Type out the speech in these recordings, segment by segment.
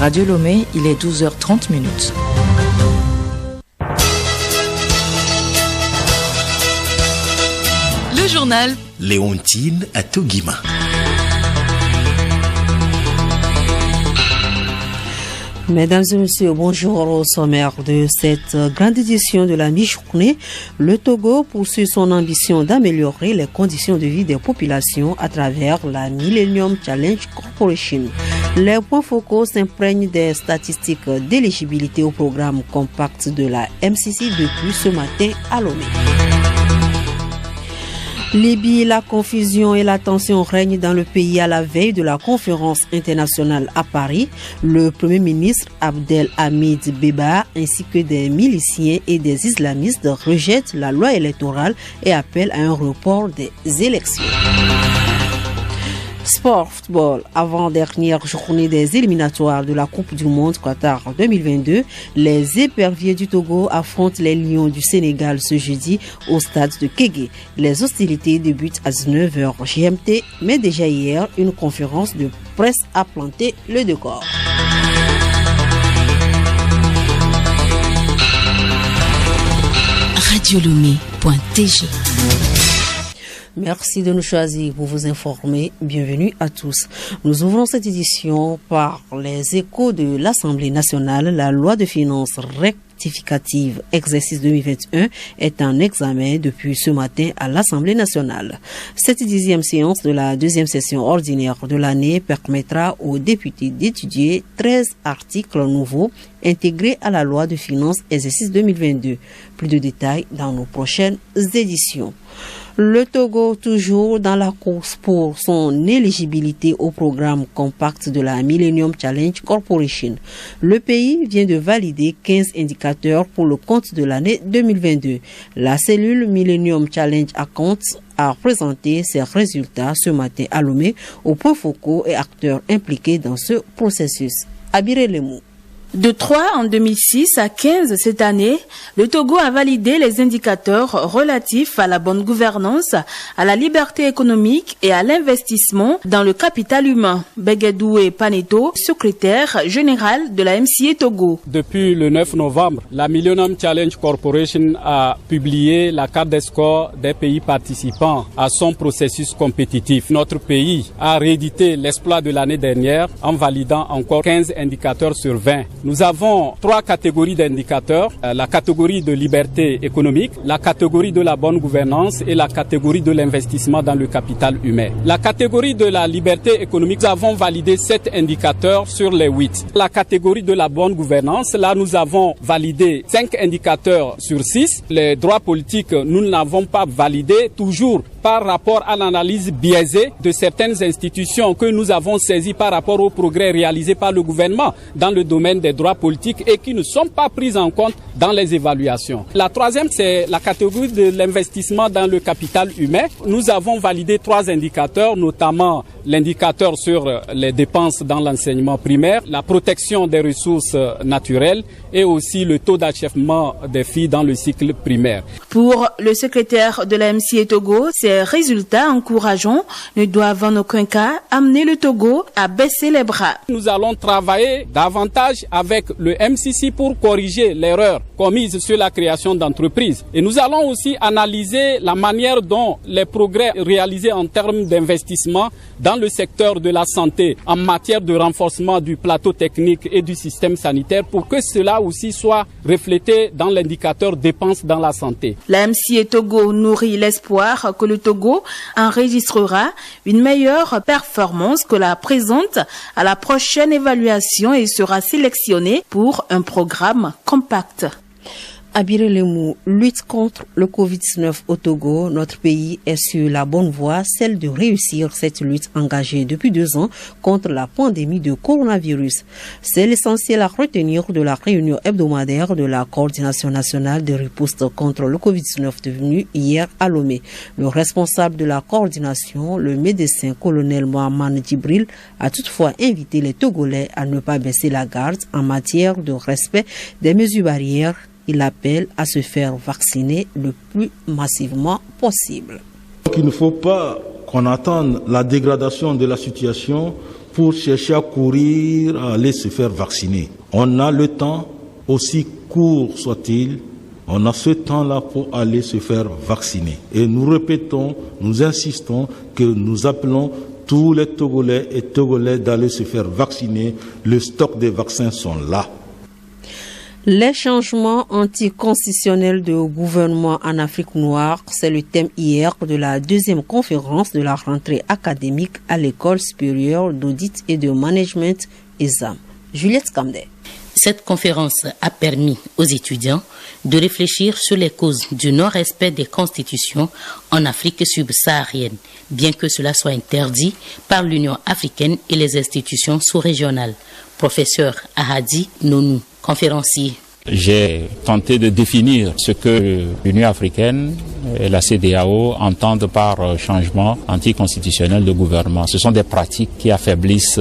Radio Lomé, il est 12h30. Le journal Léontine Atogima. Mesdames et messieurs, bonjour. Au sommaire de cette grande édition de la mi-journée, le Togo poursuit son ambition d'améliorer les conditions de vie des populations à travers la Millennium Challenge Corporation. Les points focaux s'imprègnent des statistiques d'éligibilité au programme compact de la MCC depuis ce matin à Lomé. Libye, la confusion et la tension règnent dans le pays à la veille de la conférence internationale à Paris. Le Premier ministre Abdelhamid Dbeiba ainsi que des miliciens et des islamistes rejettent la loi électorale et appellent à un report des élections. Sport, football, avant-dernière journée des éliminatoires de la Coupe du Monde Qatar 2022, les éperviers du Togo affrontent les Lions du Sénégal ce jeudi au stade de Kégué. Les hostilités débutent à 19h GMT, mais déjà hier, une conférence de presse a planté le décor. radiolomé.tg. Merci de nous choisir pour vous informer. Bienvenue à tous. Nous ouvrons cette édition par les échos de l'Assemblée nationale. La loi de finances rectificative exercice 2021 est en examen depuis ce matin à l'Assemblée nationale. Cette 10e séance de la deuxième session ordinaire de l'année permettra aux députés d'étudier 13 articles nouveaux intégrés à la loi de finances exercice 2022. Plus de détails dans nos prochaines éditions. Le Togo, toujours dans la course pour son éligibilité au programme compact de la Millennium Challenge Corporation. Le pays vient de valider 15 indicateurs pour le compte de l'année 2022. La cellule Millennium Challenge Account a présenté ses résultats ce matin à Lomé aux points focaux et acteurs impliqués dans ce processus. Abiré Lemou. De 3 en 2006 à 15 cette année, le Togo a validé les indicateurs relatifs à la bonne gouvernance, à la liberté économique et à l'investissement dans le capital humain. Begedoué Paneto, secrétaire général de la MCA Togo. Depuis le 9 novembre, la Millennium Challenge Corporation a publié la carte des scores des pays participants à son processus compétitif. Notre pays a réédité l'exploit de l'année dernière en validant encore 15 indicateurs sur 20. Nous avons 3 catégories d'indicateurs, la catégorie de liberté économique, la catégorie de la bonne gouvernance et la catégorie de l'investissement dans le capital humain. La catégorie de la liberté économique, nous avons validé 7 indicateurs sur les 8. La catégorie de la bonne gouvernance, là nous avons validé 5 indicateurs sur 6. Les droits politiques, nous ne l'avons pas validé, toujours par rapport à l'analyse biaisée de certaines institutions que nous avons saisies par rapport aux progrès réalisés par le gouvernement dans le domaine des droits politiques et qui ne sont pas prises en compte dans les évaluations. La troisième, c'est la catégorie de l'investissement dans le capital humain. Nous avons validé 3 indicateurs, notamment l'indicateur sur les dépenses dans l'enseignement primaire, la protection des ressources naturelles et aussi le taux d'achèvement des filles dans le cycle primaire. Pour le secrétaire de la MCA Togo, ces résultats encourageants ne doivent en aucun cas amener le Togo à baisser les bras. Nous allons travailler davantage avec le MCC pour corriger l'erreur commise sur la création d'entreprises. Et nous allons aussi analyser la manière dont les progrès réalisés en termes d'investissement dans le secteur de la santé, en matière de renforcement du plateau technique et du système sanitaire pour que cela aussi soit reflété dans l'indicateur dépenses dans la santé. La MCA Togo nourrit l'espoir que le Togo enregistrera une meilleure performance que la présente à la prochaine évaluation et sera sélectionné pour un programme compact. Abiré Lemou, lutte contre le Covid-19 au Togo. Notre pays est sur la bonne voie, celle de réussir cette lutte engagée depuis 2 ans contre la pandémie de coronavirus. C'est l'essentiel à retenir de la réunion hebdomadaire de la coordination nationale de riposte contre le Covid-19 devenue hier à Lomé. Le responsable de la coordination, le médecin colonel Mohamed Djibril, a toutefois invité les Togolais à ne pas baisser la garde en matière de respect des mesures barrières. Il appelle à se faire vacciner le plus massivement possible. Il ne faut pas qu'on attende la dégradation de la situation pour chercher à courir, à aller se faire vacciner. On a le temps, aussi court soit-il, on a ce temps-là pour aller se faire vacciner. Et nous répétons, nous insistons que nous appelons tous les Togolais et Togolais d'aller se faire vacciner. Le stock des vaccins sont là. Les changements anticonstitutionnels de gouvernement en Afrique noire, c'est le thème hier de la deuxième conférence de la rentrée académique à l'École supérieure d'audit et de management ESAM. Juliette Camdet. Cette conférence a permis aux étudiants de réfléchir sur les causes du non-respect des constitutions en Afrique subsaharienne, bien que cela soit interdit par l'Union africaine et les institutions sous-régionales. Professeur Ahadi Nonou, conférencier. J'ai tenté de définir ce que l'Union africaine et la CEDEAO entendent par changement anticonstitutionnel de gouvernement. Ce sont des pratiques qui affaiblissent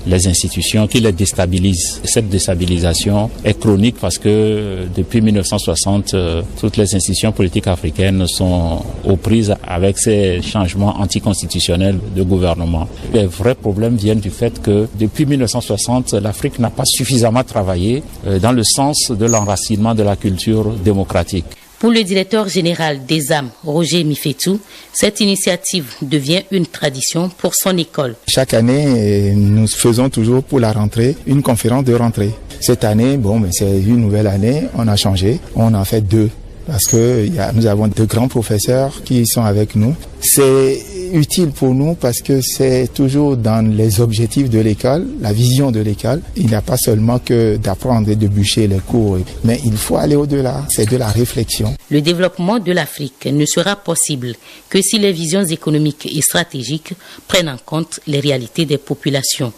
les institutions, qui les déstabilisent. Cette déstabilisation est chronique parce que depuis 1960, toutes les institutions politiques africaines sont aux prises avec ces changements anticonstitutionnels de gouvernement. Les vrais problèmes viennent du fait que depuis 1960, l'Afrique n'a pas suffisamment travaillé dans le sens de l'enracinement de la culture démocratique. Pour le directeur général d'ESAM, Roger Mifetou, cette initiative devient une tradition pour son école. Chaque année, nous faisons toujours pour la rentrée une conférence de rentrée. Cette année, c'est une nouvelle année, on a changé, on en fait 2. Parce que nous avons de grands professeurs qui sont avec nous. C'est utile pour nous parce que c'est toujours dans les objectifs de l'école, la vision de l'école. Il n'y a pas seulement que d'apprendre et de bûcher les cours, mais il faut aller au-delà, c'est de la réflexion. Le développement de l'Afrique ne sera possible que si les visions économiques et stratégiques prennent en compte les réalités des populations.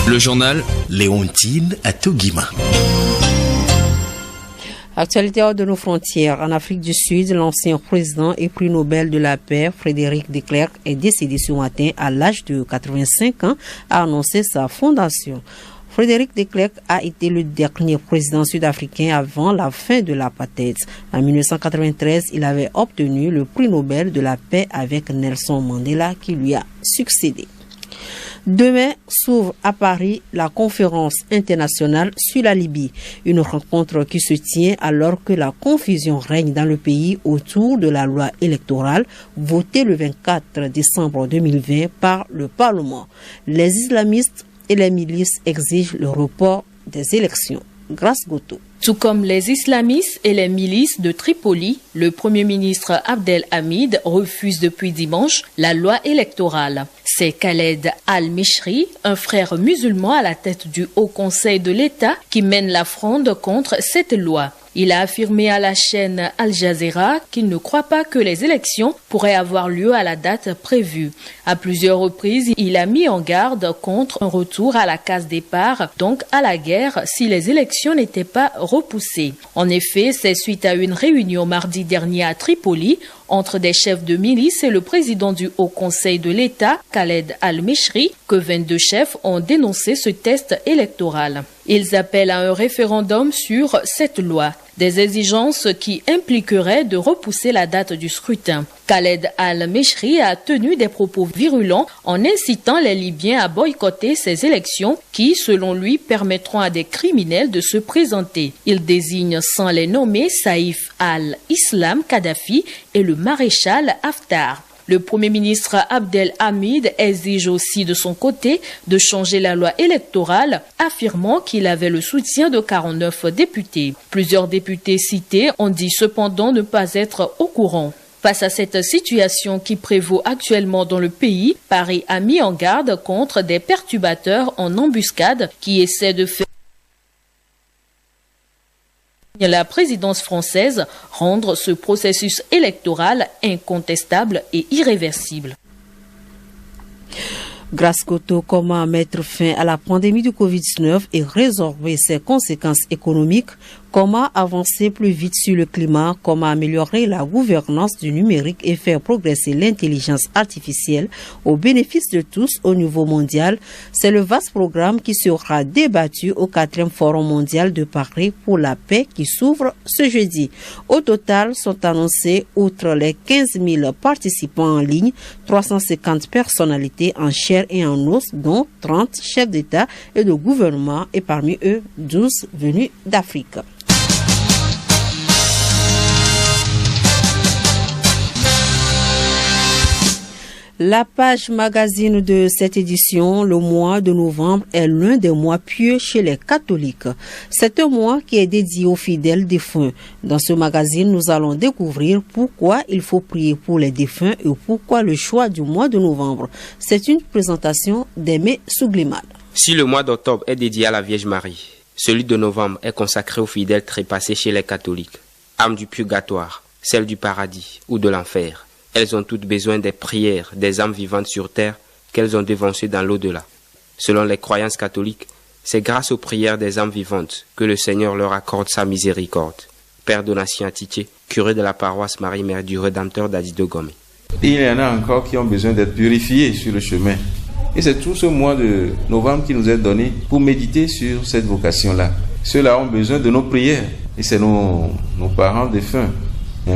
Le journal Léontine à Toguima. Actualité hors de nos frontières. En Afrique du Sud, l'ancien président et prix Nobel de la paix, Frédéric de Klerk, est décédé ce matin à l'âge de 85 ans, a annoncé sa fondation. Frédéric de Klerk a été le dernier président sud-africain avant la fin de l'apartheid. En 1993, il avait obtenu le prix Nobel de la paix avec Nelson Mandela qui lui a succédé. Demain s'ouvre à Paris la conférence internationale sur la Libye, une rencontre qui se tient alors que la confusion règne dans le pays autour de la loi électorale votée le 24 décembre 2020 par le Parlement. Les islamistes et les milices exigent le report des élections. Grâce Goto. Tout comme les islamistes et les milices de Tripoli, le Premier ministre Abdel Hamid refuse depuis dimanche la loi électorale. C'est Khaled Al-Mishri, un frère musulman à la tête du Haut Conseil de l'État, qui mène la fronde contre cette loi. Il a affirmé à la chaîne Al Jazeera qu'il ne croit pas que les élections pourraient avoir lieu à la date prévue. À plusieurs reprises, il a mis en garde contre un retour à la case départ, donc à la guerre, si les élections n'étaient pas repoussées. En effet, c'est suite à une réunion mardi dernier à Tripoli entre des chefs de milice et le président du Haut Conseil de l'État, Khaled Al-Mishri, que 22 chefs ont dénoncé ce test électoral. Ils appellent à un référendum sur cette loi, des exigences qui impliqueraient de repousser la date du scrutin. Khaled Al-Mishri a tenu des propos virulents en incitant les Libyens à boycotter ces élections qui, selon lui, permettront à des criminels de se présenter. Il désigne sans les nommer Saïf al-Islam Kadhafi et le maréchal Haftar. Le Premier ministre Abdel Hamid exige aussi de son côté de changer la loi électorale, affirmant qu'il avait le soutien de 49 députés. Plusieurs députés cités ont dit cependant ne pas être au courant. Face à cette situation qui prévaut actuellement dans le pays, Paris a mis en garde contre des perturbateurs en embuscade qui essaient de faire la présidence française rendre ce processus électoral incontestable et irréversible. Grâce Koto, comment mettre fin à la pandémie du Covid-19 et résorber ses conséquences économiques? Comment avancer plus vite sur le climat? Comment améliorer la gouvernance du numérique et faire progresser l'intelligence artificielle au bénéfice de tous au niveau mondial? C'est le vaste programme qui sera débattu au 4e Forum mondial de Paris pour la paix qui s'ouvre ce jeudi. Au total, sont annoncés, outre les 15 000 participants en ligne, 350 personnalités en chair et en os, dont 30 chefs d'État et de gouvernement, et parmi eux 12 venus d'Afrique. La page magazine de cette édition, le mois de novembre, est l'un des mois pieux chez les catholiques. C'est un mois qui est dédié aux fidèles défunts. Dans ce magazine, nous allons découvrir pourquoi il faut prier pour les défunts et pourquoi le choix du mois de novembre. C'est une présentation d'Aimé Sougliman. Si le mois d'octobre est dédié à la Vierge Marie, celui de novembre est consacré aux fidèles trépassés chez les catholiques. Âmes du purgatoire, celles du paradis ou de l'enfer. Elles ont toutes besoin des prières des âmes vivantes sur terre qu'elles ont devancées dans l'au-delà. Selon les croyances catholiques, c'est grâce aux prières des âmes vivantes que le Seigneur leur accorde sa miséricorde. Père Donatien Atiché, curé de la paroisse Marie-Mère du Rédempteur d'Adi-Dogomé. Il y en a encore qui ont besoin d'être purifiés sur le chemin. Et c'est tout ce mois de novembre qui nous est donné pour méditer sur cette vocation-là. Ceux-là ont besoin de nos prières. Et c'est nos parents défunts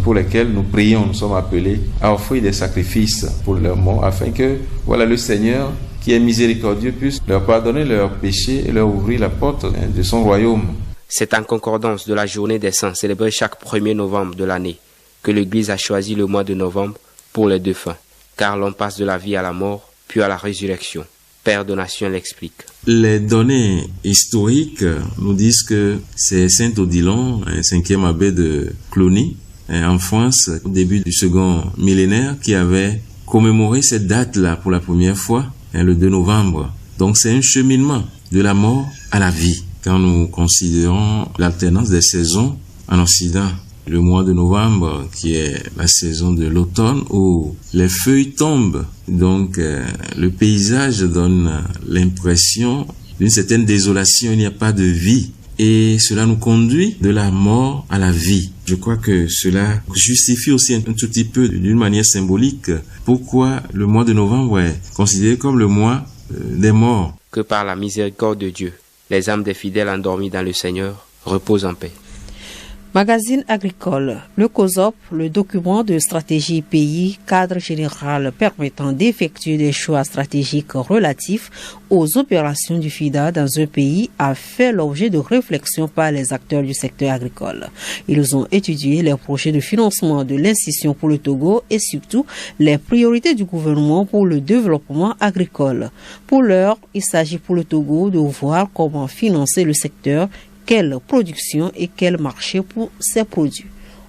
pour lesquels nous prions, nous sommes appelés à offrir des sacrifices pour leur mort, afin que le Seigneur, qui est miséricordieux, puisse leur pardonner leurs péchés et leur ouvrir la porte de son royaume. C'est en concordance de la journée des saints célébrée chaque 1er novembre de l'année que l'Église a choisi le mois de novembre pour les défunts, car l'on passe de la vie à la mort, puis à la résurrection. Père Donatien l'explique. Les données historiques nous disent que c'est Saint Odilon, un 5e abbé de Cluny, en France, au début du second millénaire, qui avait commémoré cette date-là pour la première fois, le 2 novembre. Donc c'est un cheminement de la mort à la vie. Quand nous considérons l'alternance des saisons en Occident, le mois de novembre, qui est la saison de l'automne, où les feuilles tombent, donc le paysage donne l'impression d'une certaine désolation, il n'y a pas de vie. Et cela nous conduit de la mort à la vie. Je crois que cela justifie aussi un tout petit peu, d'une manière symbolique, pourquoi le mois de novembre est considéré comme le mois des morts. Que par la miséricorde de Dieu, les âmes des fidèles endormis dans le Seigneur reposent en paix. Magazine agricole, le COSOP, le document de stratégie pays, cadre général permettant d'effectuer des choix stratégiques relatifs aux opérations du FIDA dans un pays, a fait l'objet de réflexions par les acteurs du secteur agricole. Ils ont étudié les projets de financement de l'institution pour le Togo et surtout les priorités du gouvernement pour le développement agricole. Pour l'heure, il s'agit pour le Togo de voir comment financer le secteur, quelle production et quel marché pour ces produits.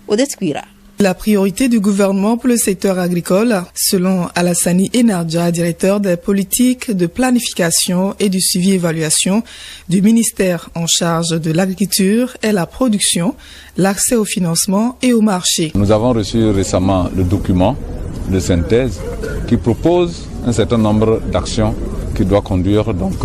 Odette Kwira. La priorité du gouvernement pour le secteur agricole, selon Alassani Enardja, directeur des politiques de planification et du suivi-évaluation du ministère en charge de l'agriculture, est la production, l'accès au financement et au marché. Nous avons reçu récemment le document de synthèse qui propose un certain nombre d'actions qui doivent conduire donc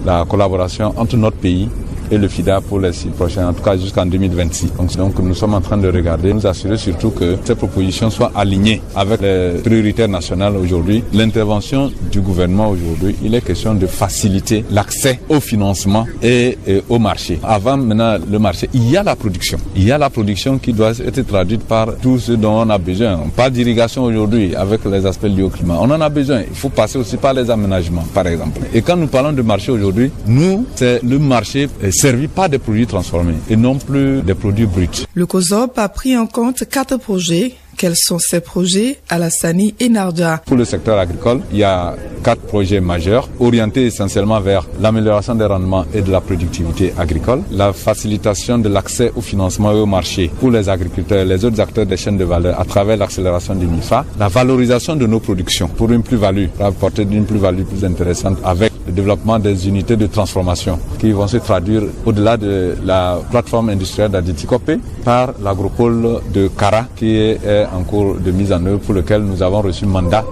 la collaboration entre notre pays et le FIDA pour les 6 prochaines, en tout cas jusqu'en 2026. Donc nous sommes en train de regarder, nous assurer surtout que ces propositions soient alignées avec les priorités nationales aujourd'hui. L'intervention du gouvernement aujourd'hui, il est question de faciliter l'accès au financement et au marché. Avant maintenant le marché, il y a la production. Il y a la production qui doit être traduite par tout ce dont on a besoin. Pas d'irrigation aujourd'hui avec les aspects liés au climat. On en a besoin. Il faut passer aussi par les aménagements, par exemple. Et quand nous parlons de marché aujourd'hui, nous, c'est le marché servi par des produits transformés et non plus des produits bruts. Le COSOP a pris en compte 4 projets. Quels sont ces projets? Alassani Enardja. Pour le secteur agricole, il y a 4 projets majeurs orientés essentiellement vers l'amélioration des rendements et de la productivité agricole, la facilitation de l'accès au financement et au marché pour les agriculteurs et les autres acteurs des chaînes de valeur à travers l'accélération du MIFA, la valorisation de nos productions pour une plus-value, pour apporter une plus-value plus intéressante avec le développement des unités de transformation qui vont se traduire au-delà de la plateforme industrielle d'Aditi-Kopé par l'agropole de Kara qui est en cours de mise en œuvre pour lequel nous avons reçu mandat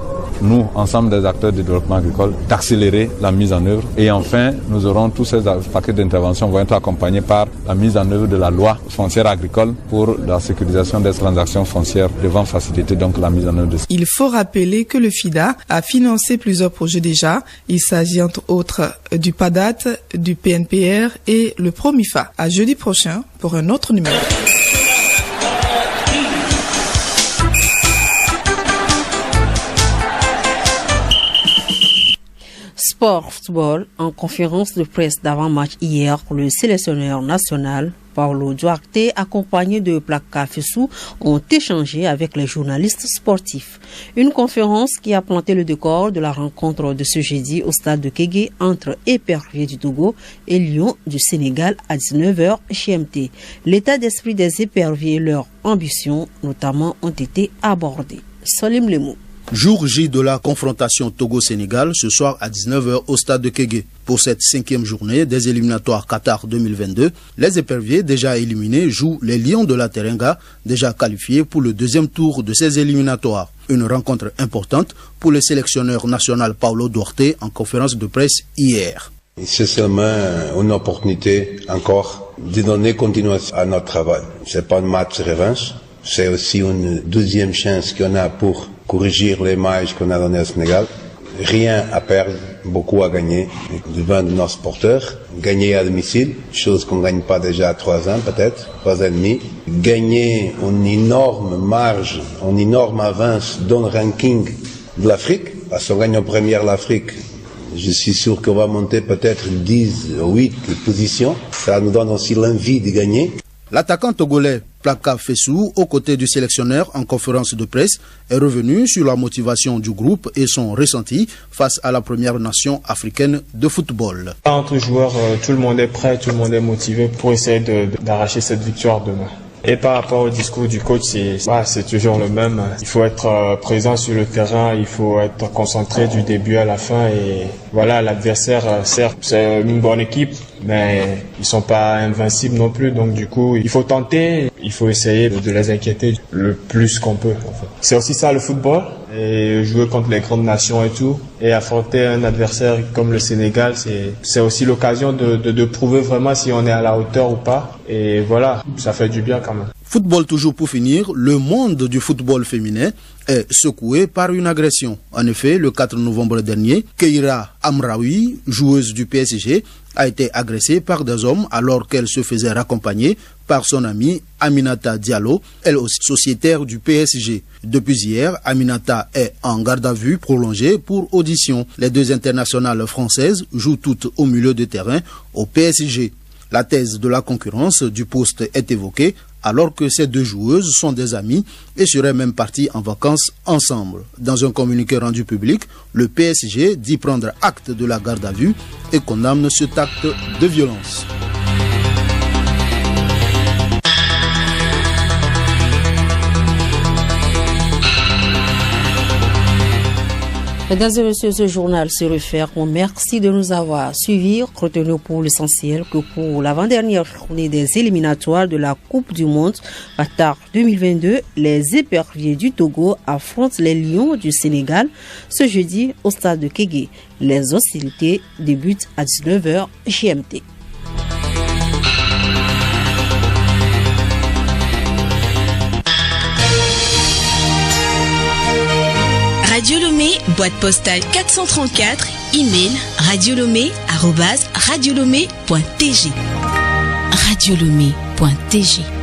nous, ensemble des acteurs du développement agricole, d'accélérer la mise en œuvre. Et enfin, nous aurons tous ces paquets d'interventions vont être accompagnés par la mise en œuvre de la loi foncière agricole pour la sécurisation des transactions foncières devant faciliter donc la mise en œuvre de ça. Il faut rappeler que le FIDA a financé plusieurs projets déjà. Il s'agit entre autres du PADAT, du PNPR et le PROMIFA. À jeudi prochain pour un autre numéro. Sport football, en conférence de presse d'avant-match hier, le sélectionneur national Paulo Duarte, accompagné de Plaka Fessou, ont échangé avec les journalistes sportifs. Une conférence qui a planté le décor de la rencontre de ce jeudi au stade de Kégué entre Épervier du Togo et Lyon du Sénégal à 19h GMT. L'état d'esprit des éperviers et leurs ambitions notamment ont été abordés. Salim Lemou. Jour J de la confrontation Togo-Sénégal ce soir à 19h au stade de Kégué. Pour cette 5e journée des éliminatoires Qatar 2022, les éperviers déjà éliminés jouent les Lions de la Teranga, déjà qualifiés pour le deuxième tour de ces éliminatoires. Une rencontre importante pour le sélectionneur national Paulo Duarte en conférence de presse hier. C'est seulement une opportunité encore de donner continuation à notre travail. C'est pas un match revanche, c'est aussi une deuxième chance qu'on a pour corriger les mailles qu'on a donné au Sénégal. Rien à perdre, beaucoup à gagner devant nos porteurs. Gagner à domicile, chose qu'on ne gagne pas déjà à 3 ans peut-être, 3 ans et demi. Gagner une énorme marge, une énorme avance dans le ranking de l'Afrique. Parce qu'on gagne en première l'Afrique. Je suis sûr qu'on va monter peut-être 10 ou 8 positions. Ça nous donne aussi l'envie de gagner. L'attaquant togolais Plaka Fessou, aux côtés du sélectionneur en conférence de presse, est revenu sur la motivation du groupe et son ressenti face à la première nation africaine de football. Entre joueurs, tout le monde est prêt, tout le monde est motivé pour essayer d'arracher cette victoire demain. Et par rapport au discours du coach, c'est toujours le même. Il faut être présent sur le terrain, il faut être concentré du début à la fin. Et voilà, l'adversaire, certes, c'est une bonne équipe, mais ils sont pas invincibles non plus. Donc du coup, il faut tenter, il faut essayer de les inquiéter le plus qu'on peut. En fait. C'est aussi ça le football. Et jouer contre les grandes nations et tout, et affronter un adversaire comme le Sénégal, c'est aussi l'occasion de prouver vraiment si on est à la hauteur ou pas. Et voilà, ça fait du bien quand même. Football toujours pour finir, le monde du football féminin est secoué par une agression. En effet, le 4 novembre dernier, Keira Amraoui, joueuse du PSG, a été agressée par des hommes alors qu'elle se faisait raccompagner par son amie Aminata Diallo, elle aussi sociétaire du PSG. Depuis hier, Aminata est en garde à vue prolongée pour audition. Les deux internationales françaises jouent toutes au milieu de terrain au PSG. La thèse de la concurrence du poste est évoquée alors que ces deux joueuses sont des amies et seraient même parties en vacances ensemble. Dans un communiqué rendu public, le PSG dit prendre acte de la garde à vue et condamne cet acte de violence. Mesdames et messieurs, ce journal se referme. Merci de nous avoir suivis. Retenez pour l'essentiel que pour l'avant-dernière journée des éliminatoires de la Coupe du Monde Qatar 2022, les éperviers du Togo affrontent les Lions du Sénégal ce jeudi au stade de Kégué. Les hostilités débutent à 19h GMT. Radio Lomé, boîte postale 434, email radiolomé@radiolomé.tg. Radiolomé.tg